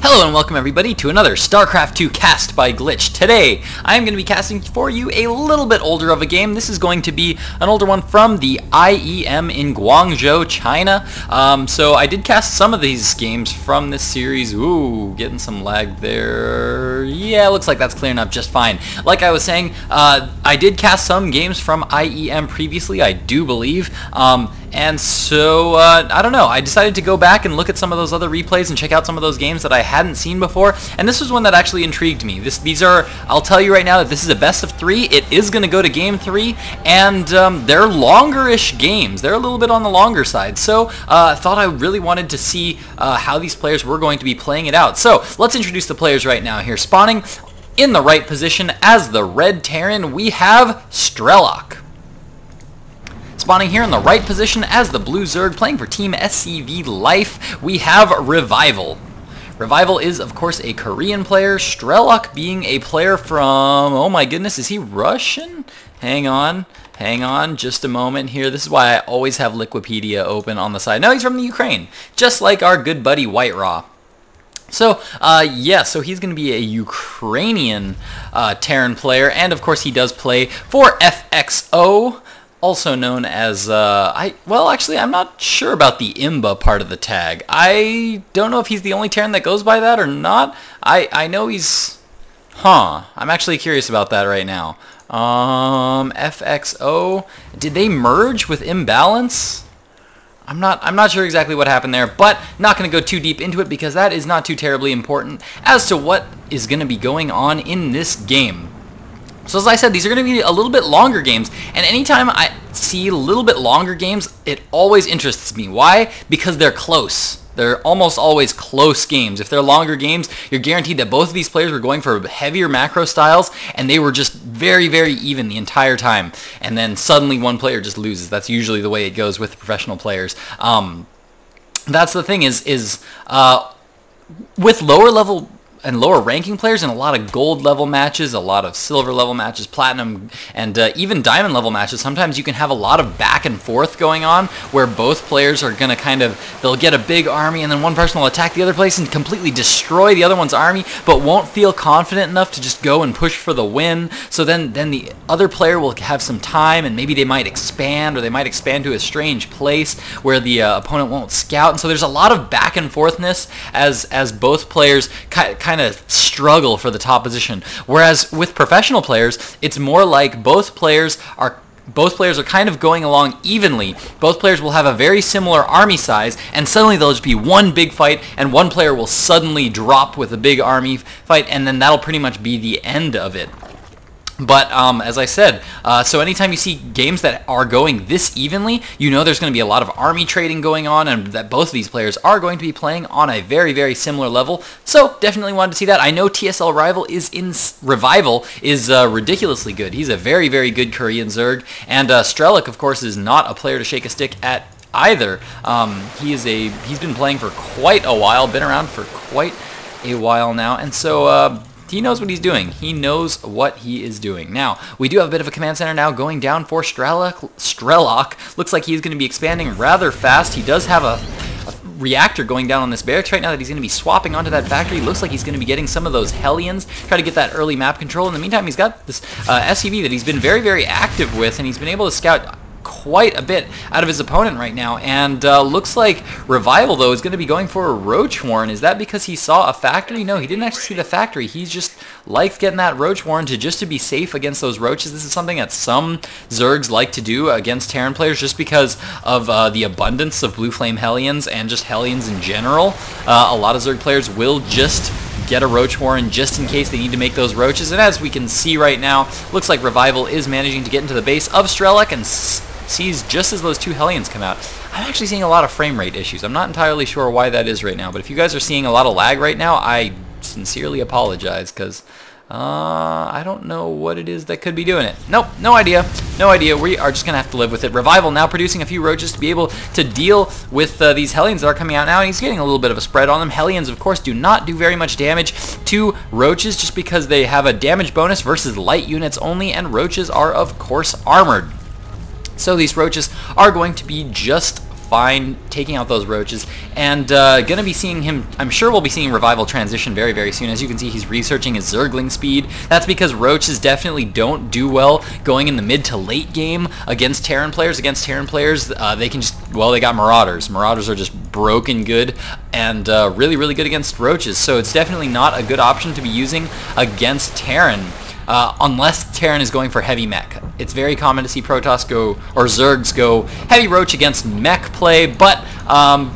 Hello and welcome everybody to another StarCraft 2 cast by Glitch. Today, I'm going to be casting for you a little bit older of a game. This is going to be an older one from the IEM in Guangzhou, China. So I did cast some of these games from this series. Ooh, getting some lag there. Yeah, looks like that's clearing up just fine. Like I was saying, I did cast some games from IEM previously, I do believe. And so, I don't know, I decided to go back and look at some of those other replays and check out some of those games that I hadn't seen before, and this was one that actually intrigued me. These are, I'll tell you right now that this is a best of 3, it is going to go to game 3, and they're longer-ish games. They're a little bit on the longer side, so I thought I really wanted to see how these players were going to be playing it out. So, let's introduce the players right now here. Spawning in the right position as the Red Terran, we have Strelok. Spawning here in the right position as the Blue Zerg, playing for Team SCV Life, we have Revival. Revival is, of course, a Korean player. Strelok being a player from, oh my goodness, is he Russian? Hang on, just a moment here. This is why I always have Liquipedia open on the side. No, he's from the Ukraine, just like our good buddy White Raw. So, yeah, so he's going to be a Ukrainian Terran player, and of course he does play for FXO. Also known as, well, actually, I'm not sure about the imba part of the tag. I don't know if he's the only Terran that goes by that or not. I know he's, I'm actually curious about that right now. FXO, did they merge with imbaLance? I'm not sure exactly what happened there, but not going to go too deep into it because that is not too terribly important as to what is going to be going on in this game. So as I said, these are going to be a little bit longer games, and anytime I see a little bit longer games, it always interests me. Why? Because they're close. They're almost always close games. If they're longer games, you're guaranteed that both of these players were going for heavier macro styles, and they were just very, very even the entire time. And then suddenly one player just loses. That's usually the way it goes with professional players. That's the thing is with lower level and lower ranking players in a lot of gold level matches, a lot of silver level matches, platinum, and even diamond level matches, sometimes you can have a lot of back and forth going on where both players are going to they'll get a big army and then one person will attack the other place and completely destroy the other one's army, but won't feel confident enough to just go and push for the win. So then the other player will have some time and maybe they might expand, or they might expand to a strange place where the opponent won't scout. And so there's a lot of back and forthness as both players kind of struggle for the top position. Whereas with professional players, it's more like both players are kind of going along evenly. Both players will have a very similar army size, and suddenly there'll just be one big fight, and one player will suddenly drop with a big army fight, and then that'll pretty much be the end of it. But as I said, so anytime you see games that are going this evenly, you know there's going to be a lot of army trading going on, and that both of these players are going to be playing on a very, very similar level. So definitely wanted to see that. I know TSLRevival is ridiculously good. He's a very, very good Korean Zerg, and Strelok, of course, is not a player to shake a stick at either. He's been playing for quite a while, been around for quite a while now, and so he knows what he's doing. He knows what he is doing. Now, we do have a bit of a command center now going down for Strelok. Looks like he's going to be expanding rather fast. He does have a reactor going down on this barracks right now that he's going to be swapping onto that factory. Looks like he's going to be getting some of those Hellions, try to get that early map control. In the meantime, he's got this SCV that he's been very, very active with, and he's been able to scout quite a bit out of his opponent right now, and looks like Revival, though, is going to be going for a Roach Warren. Is that because he saw a factory? No, he didn't actually see the factory. He's just likes getting that Roach Warren just to be safe against those roaches. This is something that some Zergs like to do against Terran players just because of the abundance of Blue Flame Hellions and just Hellions in general. A lot of Zerg players will just get a Roach Warren just in case they need to make those roaches, and as we can see right now, looks like Revival is managing to get into the base of Strelok and sees just as those two Hellions come out. I'm actually seeing a lot of frame rate issues. I'm not entirely sure why that is right now, but if you guys are seeing a lot of lag right now, I sincerely apologize, because I don't know what it is that could be doing it. Nope, no idea. No idea. We are just going to have to live with it. Revival now producing a few roaches to be able to deal with these Hellions that are coming out now, and he's getting a little bit of a spread on them. Hellions, of course, do not do very much damage to roaches just because they have a damage bonus versus light units only, and roaches are, of course, armored. So these roaches are going to be just fine, taking out those roaches, and gonna be seeing him, I'm sure we'll be seeing Revival transition very, very soon. As you can see, he's researching his Zergling speed. That's because roaches definitely don't do well going in the mid to late game against Terran players. Against Terran players, they can just, well, they got Marauders. Marauders are just broken good and really, really good against roaches, so it's definitely not a good option to be using against Terran. Unless Terran is going for heavy mech. It's very common to see Protoss go, or Zergs go heavy roach against mech play, but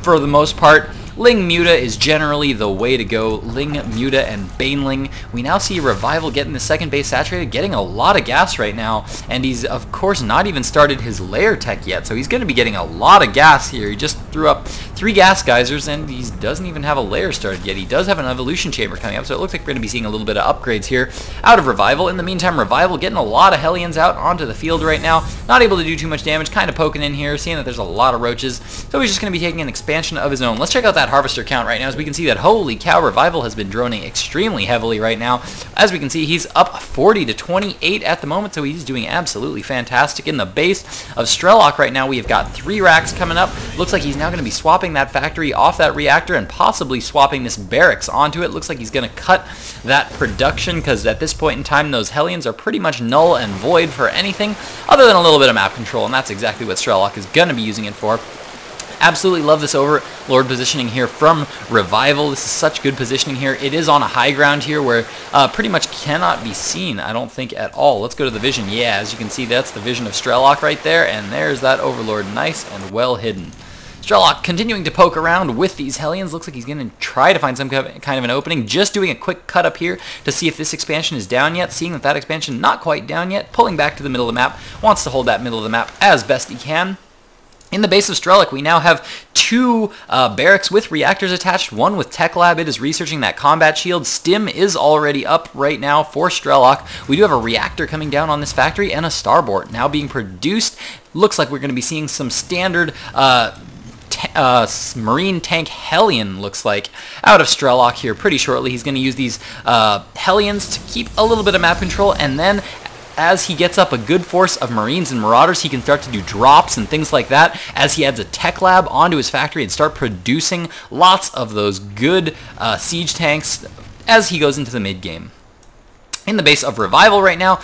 for the most part, Ling Muta is generally the way to go. Ling Muta and Baneling. We now see Revival getting the second base saturated, getting a lot of gas right now, and he's of course not even started his layer tech yet, so he's going to be getting a lot of gas here. He just threw up 3 gas geysers, and he doesn't even have a layer started yet. He does have an evolution chamber coming up, so it looks like we're going to be seeing a little bit of upgrades here out of Revival. In the meantime, Revival getting a lot of Hellions out onto the field right now, not able to do too much damage, kind of poking in here, seeing that there's a lot of roaches, so he's just going to be taking an expansion of his own. Let's check out that harvester count right now, as we can see that, holy cow, Revival has been droning extremely heavily right now. As we can see, he's up 40 to 28 at the moment, so he's doing absolutely fantastic. In the base of Strelok right now, we have got 3 racks coming up. Looks like he's now going to be swapping that factory off that reactor and possibly swapping this barracks onto it. Looks like he's going to cut that production, because at this point in time, those Hellions are pretty much null and void for anything other than a little bit of map control, and that's exactly what Strelok is going to be using it for. Absolutely love this Overlord positioning here from Revival. This is such good positioning here. It is on a high ground here where pretty much cannot be seen, I don't think, at all. Let's go to the vision. Yeah, as you can see, that's the vision of Strelok right there, and there's that Overlord. Nice and well hidden. Strelok continuing to poke around with these Hellions. Looks like he's going to try to find some kind of an opening. Just doing a quick cut up here to see if this expansion is down yet. Seeing that expansion not quite down yet. Pulling back to the middle of the map. Wants to hold that middle of the map as best he can. In the base of Strelok, we now have 2 barracks with reactors attached, one with Tech Lab. It is researching that combat shield. Stim is already up right now for Strelok. We do have a reactor coming down on this factory and a starboard now being produced. Looks like we're going to be seeing some standard Marine Tank Hellion, looks like, out of Strelok here pretty shortly. He's going to use these Hellions to keep a little bit of map control, and then as he gets up a good force of Marines and Marauders, he can start to do drops and things like that as he adds a Tech Lab onto his factory and start producing lots of those good siege tanks as he goes into the mid-game. In the base of Revival right now,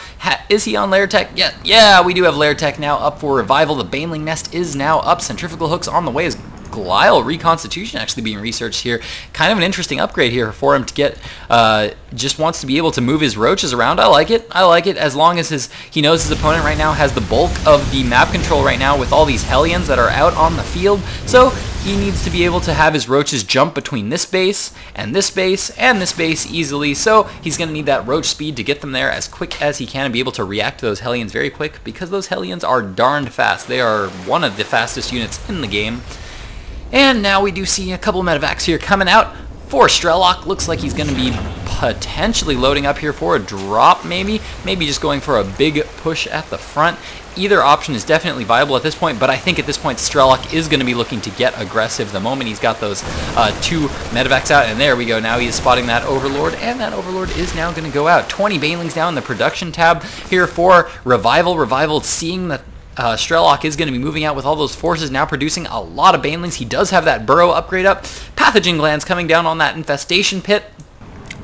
is he on layer tech? Yeah, we do have layer tech now up for Revival. The Baneling nest is now up. Centrifugal hooks on the way. Is Glial reconstitution actually being researched here. Kind of an interesting upgrade here for him to get. Just wants to be able to move his roaches around. I like it. I like it, as long as he knows his opponent right now has the bulk of the map control right now with all these Hellions that are out on the field. So he needs to be able to have his roaches jump between this base and this base and this base easily. So he's going to need that roach speed to get them there as quick as he can and be able to react to those Hellions very quick, because those Hellions are darned fast. They are one of the fastest units in the game. And now we do see a couple of medevacs here coming out for Strelok. Looks like he's going to be potentially loading up here for a drop, maybe just going for a big push at the front. Either option is definitely viable at this point, but I think at this point Strelok is going to be looking to get aggressive the moment he's got those 2 medevacs out. And there we go. Now he is spotting that Overlord, and that Overlord is now going to go out. 20 Banelings down in the production tab here for Revival. Revival seeing that Strelok is going to be moving out with all those forces, now producing a lot of Banelings. He does have that burrow upgrade up. Pathogen glands coming down on that infestation pit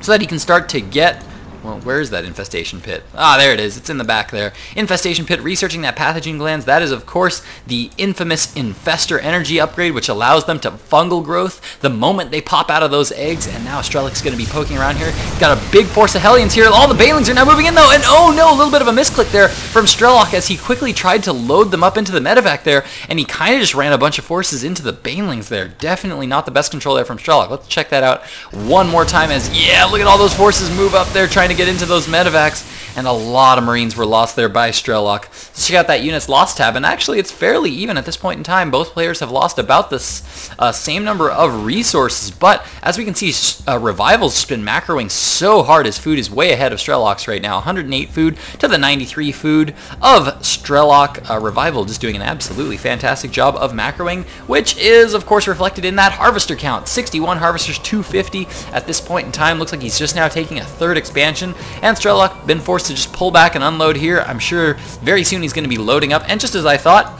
so that he can start to get... Well, where is that infestation pit? Ah, there it is. It's in the back there. Infestation pit, researching that pathogen glands. That is, of course, the infamous infester energy upgrade, which allows them to fungal growth the moment they pop out of those eggs. And now Strelok's going to be poking around here. Got a big force of Hellions here. All the Banelings are now moving in, though. And oh no, a little bit of a misclick there from Strelok as he quickly tried to load them up into the medevac there. And he kind of just ran a bunch of forces into the Banelings there. Definitely not the best control there from Strelok. Let's check that out one more time as, yeah, look at all those forces move up there trying to get into those medevacs, and a lot of Marines were lost there by Strelok. Let's check out that unit's loss tab, and actually it's fairly even at this point in time. Both players have lost about the same number of resources, but as we can see, Revival's just been macroing so hard. His food is way ahead of Strelok's right now. 108 food to the 93 food of Strelok. Revival just doing an absolutely fantastic job of macroing, which is of course reflected in that harvester count. 61 harvesters, 250 at this point in time. Looks like he's just now taking a 3rd expansion, and Strelok been forced to just pull back and unload here. I'm sure very soon he's going to be loading up, and just as I thought,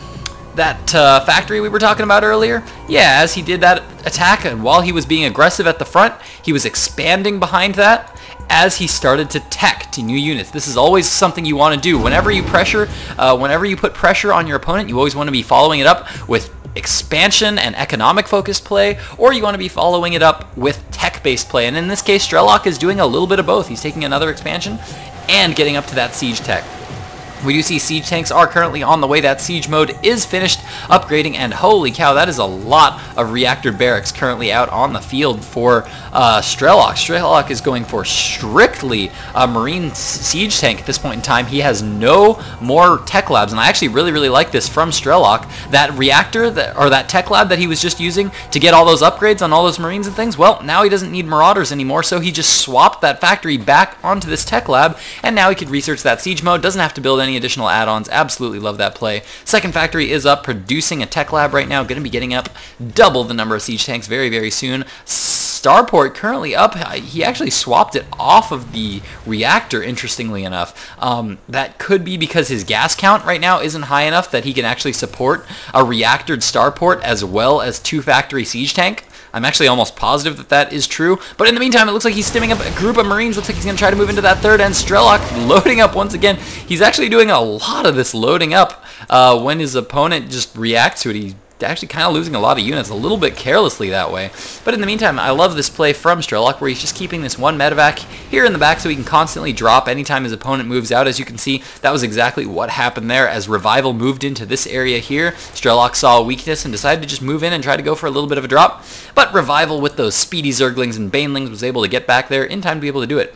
that factory we were talking about earlier? Yeah, as he did that attack, and while he was being aggressive at the front, he was expanding behind that as he started to tech to new units. This is always something you want to do. Whenever you put pressure on your opponent, you always want to be following it up with expansion and economic focused play, or you want to be following it up with tech-based play. And in this case, Strelok is doing a little bit of both. He's taking another expansion and getting up to that siege tech. We do see siege tanks are currently on the way. That siege mode is finished upgrading, and holy cow, that is a lot of reactor barracks currently out on the field for Strelok. Strelok is going for strictly a marine siege tank at this point in time. He has no more tech labs, and I actually really like this from Strelok. That reactor, or that tech lab that he was just using to get all those upgrades on all those marines and things, well, now he doesn't need marauders anymore, so he just swapped that factory back onto this tech lab, and now he could research that siege mode. Doesn't have to build any additional add-ons. Absolutely love that play. Second factory is up, producing a tech lab right now. Going to be getting up double the number of siege tanks very soon. Starport currently up. He actually swapped it off of the reactor, interestingly enough. That could be because his gas count right now isn't high enough that he can actually support a reactored starport as well as 2 factory siege tank. I'm actually almost positive that that is true. But in the meantime, it looks like he's stimming up a group of Marines. Looks like he's going to try to move into that third end. Strelok loading up once again. He's actually doing a lot of this loading up when his opponent just reacts to it. He's actually kind of losing a lot of units a little bit carelessly that way. But in the meantime, I love this play from Strelok where he's just keeping this one medevac here in the back so he can constantly drop anytime his opponent moves out. As you can see, that was exactly what happened there. As Revival moved into this area here, Strelok saw a weakness and decided to just move in and try to go for a little bit of a drop. But Revival, with those speedy Zerglings and Banelings, was able to get back there in time to be able to do it.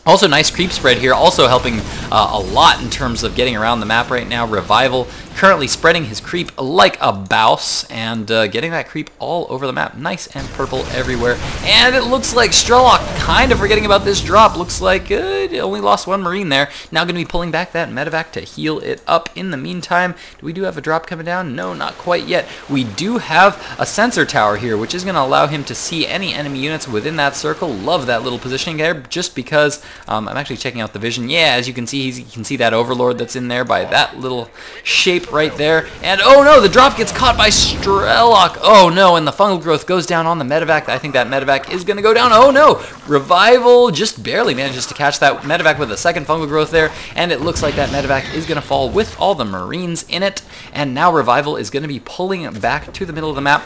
Also, nice creep spread here, also helping a lot in terms of getting around the map right now. Revival currently spreading his creep like a bouse and getting that creep all over the map. Nice and purple everywhere. And it looks like Strelok kind of forgetting about this drop. Looks like it only lost 1 Marine there. Now going to be pulling back that medevac to heal it up. In the meantime, do we have a drop coming down? No, not quite yet. We do have a sensor tower here, which is going to allow him to see any enemy units within that circle. Love that little positioning there, just because I'm actually checking out the vision. Yeah, as you can see, you can see that Overlord that's in there by that little shape right there. And oh no, the drop gets caught by Strelok. Oh no, and the fungal growth goes down on the medevac. I think that medevac is going to go down. Oh no, Revival just barely manages to catch that medevac with a second fungal growth there, and it looks like that medevac is going to fall with all the Marines in it. And now Revival is going to be pulling it back to the middle of the map.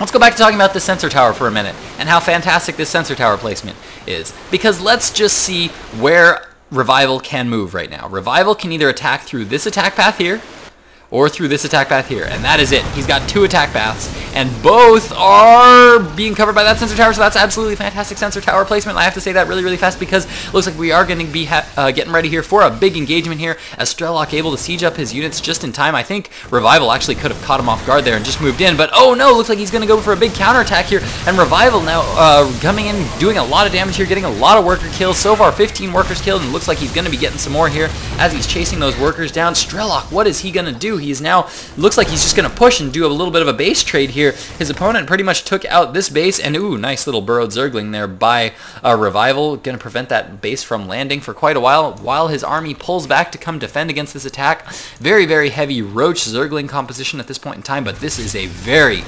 Let's go back to talking about this sensor tower for a minute and how fantastic this sensor tower placement is. Because let's just see where Revival can move right now. Revival can either attack through this attack path here or through this attack path here, and that is it. He's got 2 attack paths, and both are being covered by that sensor tower, so that's absolutely fantastic sensor tower placement. I have to say that really fast because it looks like we are going to be getting ready here for a big engagement here, as Strelok able to siege up his units just in time. I think Revival actually could have caught him off guard there and just moved in, but oh no, looks like he's going to go for a big counterattack here, and Revival now coming in, doing a lot of damage here, getting a lot of worker kills. So far, 15 workers killed, and looks like he's going to be getting some more here as he's chasing those workers down. Strelok, what is he going to do? He's now, looks like he's just going to push and do a little bit of a base trade here. His opponent pretty much took out this base, and ooh, nice little burrowed Zergling there by Revival. Going to prevent that base from landing for quite a while his army pulls back to come defend against this attack. Very heavy Roach Zergling composition at this point in time, but this is a very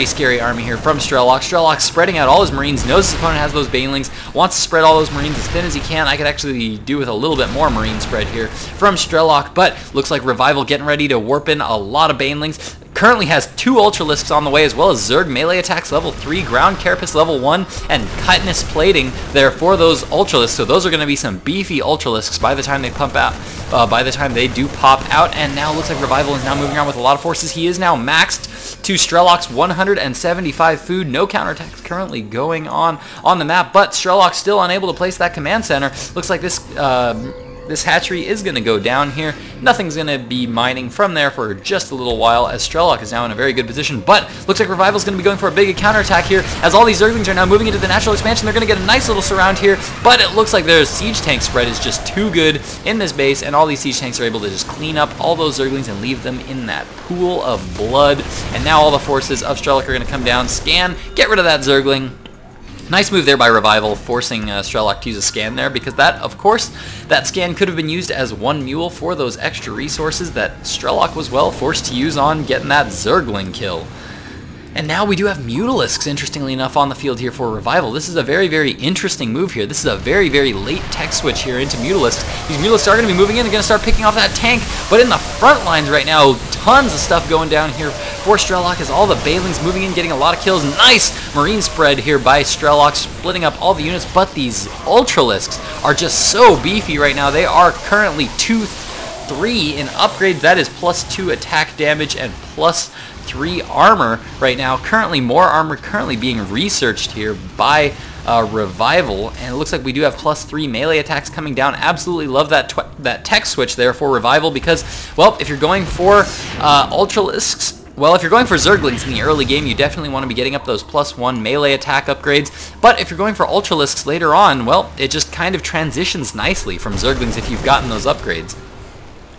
scary army here from Strelok. Strelok spreading out all his Marines, knows his opponent has those Banelings, wants to spread all those Marines as thin as he can. I could actually do with a little bit more Marine spread here from Strelok, but looks like Revival getting ready to warp in a lot of Banelings. Currently has 2 Ultralisks on the way, as well as Zerg melee attacks level 3, Ground Carapace level 1, and Chitinous plating there for those Ultralisks. So those are going to be some beefy Ultralisks by the time they pump out, by the time they do pop out. And now looks like Revival is now moving around with a lot of forces. He is now maxed to Strelok's 175 food. No counterattacks currently going on the map, but Strelok still unable to place that command center. Looks like this this hatchery is going to go down here. Nothing's going to be mining from there for just a little while, as Strelok is now in a very good position, but looks like Revival's going to be going for a big counterattack here, as all these Zerglings are now moving into the natural expansion. They're going to get a nice little surround here, but it looks like their siege tank spread is just too good in this base, and all these siege tanks are able to just clean up all those Zerglings and leave them in that pool of blood. And now all the forces of Strelok are going to come down, scan, get rid of that Zergling. Nice move there by Revival, forcing Strelok to use a scan there, because that, of course, that scan could have been used as one mule for those extra resources that Strelok was, well, forced to use on getting that Zergling kill. And now we do have Mutalisks, interestingly enough, on the field here for Revival. This is a very, very interesting move here. This is a very, very late tech switch here into Mutalisks. These Mutalisks are going to be moving in. They're going to start picking off that tank. But in the front lines right now, tons of stuff going down here for Strelok as all the Balings moving in, getting a lot of kills. Nice Marine spread here by Strelok, splitting up all the units. But these Ultralisks are just so beefy right now. They are currently 2-3 in upgrades. That is +2 attack damage and +3 armor right now. Currently, more armor currently being researched here by Revival, and it looks like we do have +3 melee attacks coming down. Absolutely love that tech switch there for Revival, because, well, if you're going for Ultralisks, well, if you're going for Zerglings in the early game, you definitely want to be getting up those +1 melee attack upgrades. But if you're going for Ultralisks later on, well, it just kind of transitions nicely from Zerglings if you've gotten those upgrades.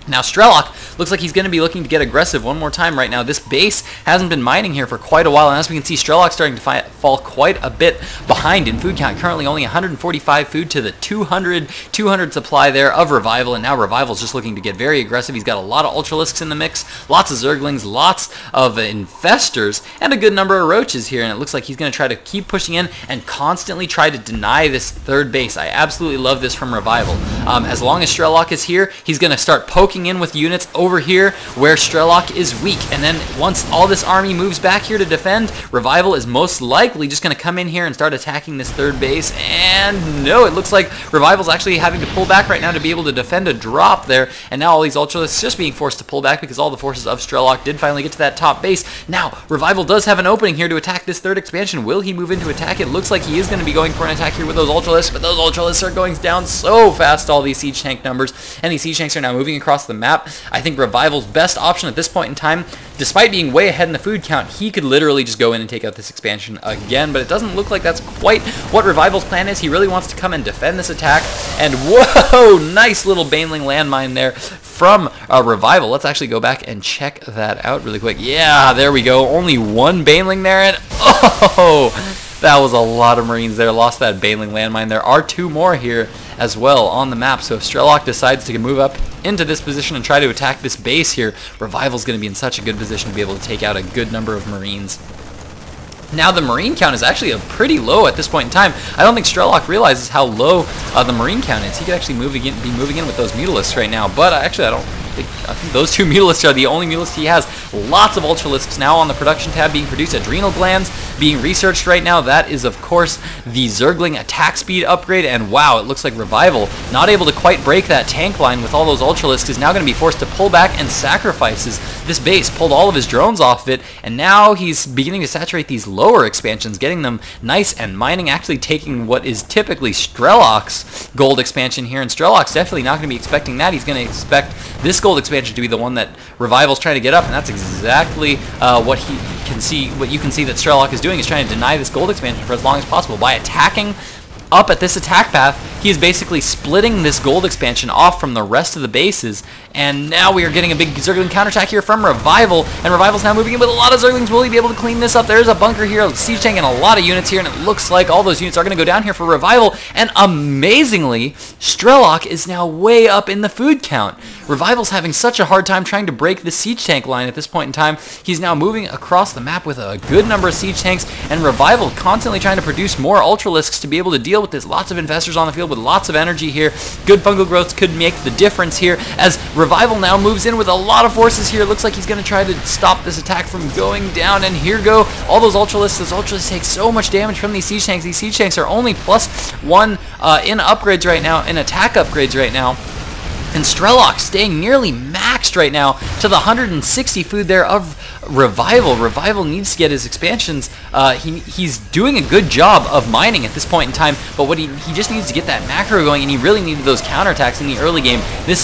Now Strelok looks like he's going to be looking to get aggressive one more time right now. This base hasn't been mining here for quite a while, and as we can see, Strelok starting to fall quite a bit behind in food count. Currently only 145 food to the 200 supply there of Revival, and now Revival's just looking to get very aggressive. He's got a lot of Ultralisks in the mix, lots of Zerglings, lots of Infestors, and a good number of Roaches here, and it looks like he's going to try to keep pushing in and constantly try to deny this third base. I absolutely love this from Revival. As long as Strelok is here, he's going to start poking in with units over here where Strelok is weak, and then once all this army moves back here to defend, Revival is most likely just going to come in here and start attacking this third base, and no, it looks like Revival's actually having to pull back right now to be able to defend a drop there, and now all these Ultralisks just being forced to pull back because all the forces of Strelok did finally get to that top base. Now, Revival does have an opening here to attack this third expansion. Will he move in to attack? It looks like he is going to be going for an attack here with those Ultralisks, but those Ultralisks are going down so fast, all these siege tank numbers, and these siege tanks are now moving across the map. I think Revival's best option at this point in time, despite being way ahead in the food count, he could literally just go in and take out this expansion again, but it doesn't look like that's quite what Revival's plan is. He really wants to come and defend this attack, and whoa, nice little Baneling landmine there from Revival. Let's actually go back and check that out really quick. Yeah, there we go. Only one Baneling there, and oh, that was a lot of Marines there. Lost that Baneling landmine. There are 2 more here as well on the map, so if Strelok decides to move up into this position and try to attack this base here, Revival's going to be in such a good position to be able to take out a good number of Marines. Now the Marine count is actually pretty low at this point in time. I don't think Strelok realizes how low the Marine count is. He could actually be moving in with those Mutalisks right now, but I think those 2 Mutalisks are the only Mutalisks he has. Lots of Ultralisks now on the production tab being produced. Adrenal glands being researched right now. That is, of course, the Zergling attack speed upgrade, and wow, it looks like Revival, not able to quite break that tank line with all those Ultralisks, is now going to be forced to pull back and sacrifices this base. Pulled all of his drones off of it, and now he's beginning to saturate these lower expansions, getting them nice and mining, actually taking what is typically Strelok's gold expansion here, and Strelok's definitely not going to be expecting that. He's going to expect this gold expansion to be the one that Revival's trying to get up, and that's exactly what you can see that Strelok is doing, is trying to deny this gold expansion for as long as possible. By attacking up at this attack path, he is basically splitting this gold expansion off from the rest of the bases, and now we are getting a big Zergling counterattack here from Revival, and Revival's now moving in with a lot of Zerglings. Will he be able to clean this up? There's a bunker here, a siege tank, and a lot of units here, and it looks like all those units are going to go down here for Revival, and amazingly, Strelok is now way up in the food count. Revival's having such a hard time trying to break the siege tank line at this point in time. He's now moving across the map with a good number of siege tanks, and Revival constantly trying to produce more Ultralisks to be able to deal with this. Lots of Infestors on the field with lots of energy here. Good fungal growth could make the difference here as Revival now moves in with a lot of forces here. Looks like he's going to try to stop this attack from going down, and here go all those Ultralisks. Those Ultralisks take so much damage from these siege tanks. These siege tanks are only +1 in upgrades right now, in attack upgrades right now. And Strelok staying nearly maxed right now to the 160 food there of Revival. Revival needs to get his expansions. He's doing a good job of mining at this point in time, but what he just needs to get that macro going, and he really needed those counterattacks in the early game.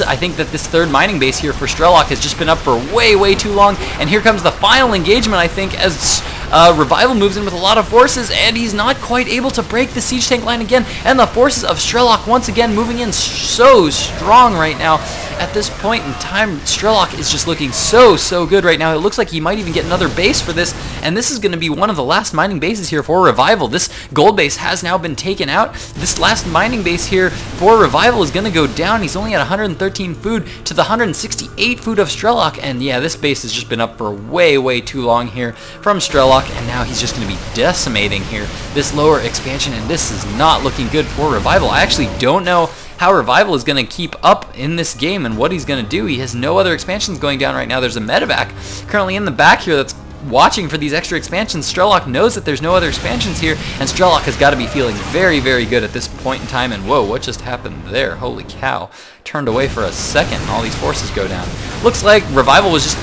I think that this third mining base here for Strelok has just been up for way too long, and here comes the final engagement, I think, as Revival moves in with a lot of forces, and he's not quite able to break the siege tank line again, and the forces of Strelok once again moving in so strong right now, at this point in time, Strelok is just looking so good right now. It looks like he might even get another base for this, and this is going to be one of the last mining bases here for Revival. This gold base has now been taken out. This last mining base here for Revival is going to go down. He's only at 113 food to the 168 food of Strelok, and yeah, this base has just been up for way too long here from Strelok, and now he's just going to be decimating here this lower expansion, and this is not looking good for Revival. I actually don't know how Revival is going to keep up in this game and what he's going to do. He has no other expansions going down right now. There's a medevac currently in the back here that's watching for these extra expansions. Strelok knows that there's no other expansions here, and Strelok has got to be feeling very good at this point in time. And whoa, what just happened there? Holy cow. Turned away for a second and all these forces go down. Looks like Revival was just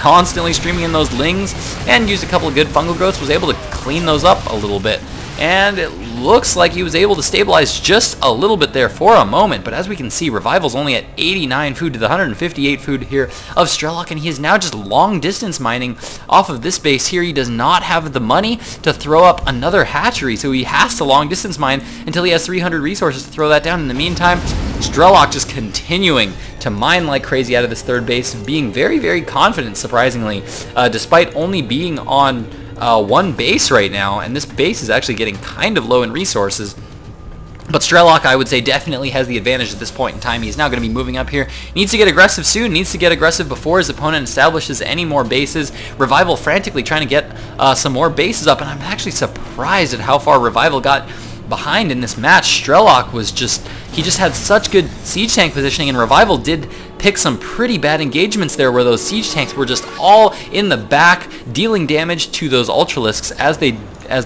constantly streaming in those lings and used a couple of good fungal growths, was able to clean those up a little bit. And it looks like he was able to stabilize just a little bit there for a moment, but as we can see, Revival's only at 89 food to the 158 food here of Strelok, and he is now just long distance mining off of this base here. He does not have the money to throw up another hatchery, so he has to long distance mine until he has 300 resources to throw that down. In the meantime, Strelok just continuing to mine like crazy out of this third base, being very confident, surprisingly, despite only being on one base right now, and this base is actually getting kind of low in resources. But Strelok, I would say, definitely has the advantage at this point in time. He's now going to be moving up here. Needs to get aggressive soon. Needs to get aggressive before his opponent establishes any more bases. Revival frantically trying to get some more bases up, and I'm actually surprised at how far Revival got behind in this match. Strelok was just had such good siege tank positioning, and Revival did pick some pretty bad engagements there where those siege tanks were just all in the back dealing damage to those Ultralisks as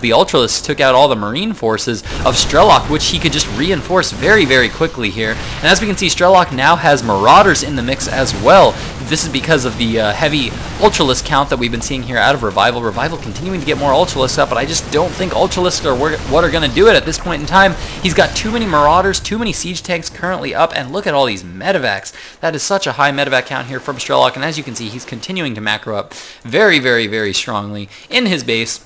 the Ultralisks took out all the marine forces of Strelok, which he could just reinforce very quickly here. And as we can see, Strelok now has Marauders in the mix as well. This is because of the heavy Ultralisk count that we've been seeing here out of Revival. Revival continuing to get more Ultralisks up, but I just don't think Ultralisks are what are going to do it at this point in time. He's got too many Marauders, too many siege tanks currently up, and look at all these medevacs. That is such a high medevac count here from Strelok, and as you can see, he's continuing to macro up very strongly in his base,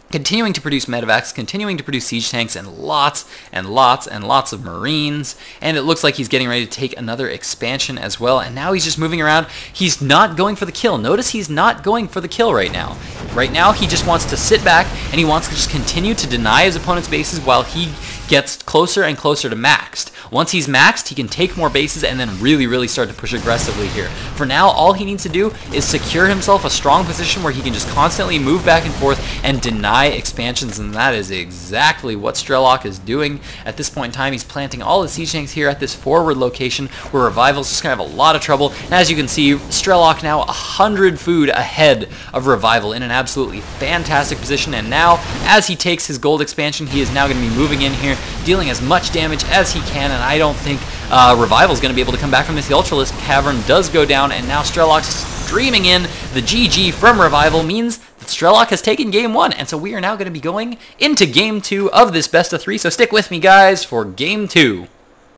continuing to produce medevacs, continuing to produce siege tanks, and lots of marines. And it looks like he's getting ready to take another expansion as well. And now he's just moving around. He's not going for the kill. Notice he's not going for the kill right now. Right now, he just wants to sit back, and he wants to just continue to deny his opponent's bases while he gets closer and closer to maxed. Once he's maxed, he can take more bases and then really start to push aggressively here. For now, all he needs to do is secure himself a strong position where he can just constantly move back and forth and deny expansions, and that is exactly what Strelok is doing at this point in time. He's planting all his siege tanks here at this forward location where Revival's just going to have a lot of trouble. And as you can see, Strelok now 100 food ahead of Revival in an absolutely fantastic position. And now, as he takes his gold expansion, he is now going to be moving in here, dealing as much damage as he can, and I don't think Revival's going to be able to come back from this. The Ultralisk Cavern does go down, and now Strelok's streaming in. The GG from Revival means that Strelok has taken Game 1, and so we are now going to be going into Game 2 of this best of 3, so stick with me, guys, for Game 2.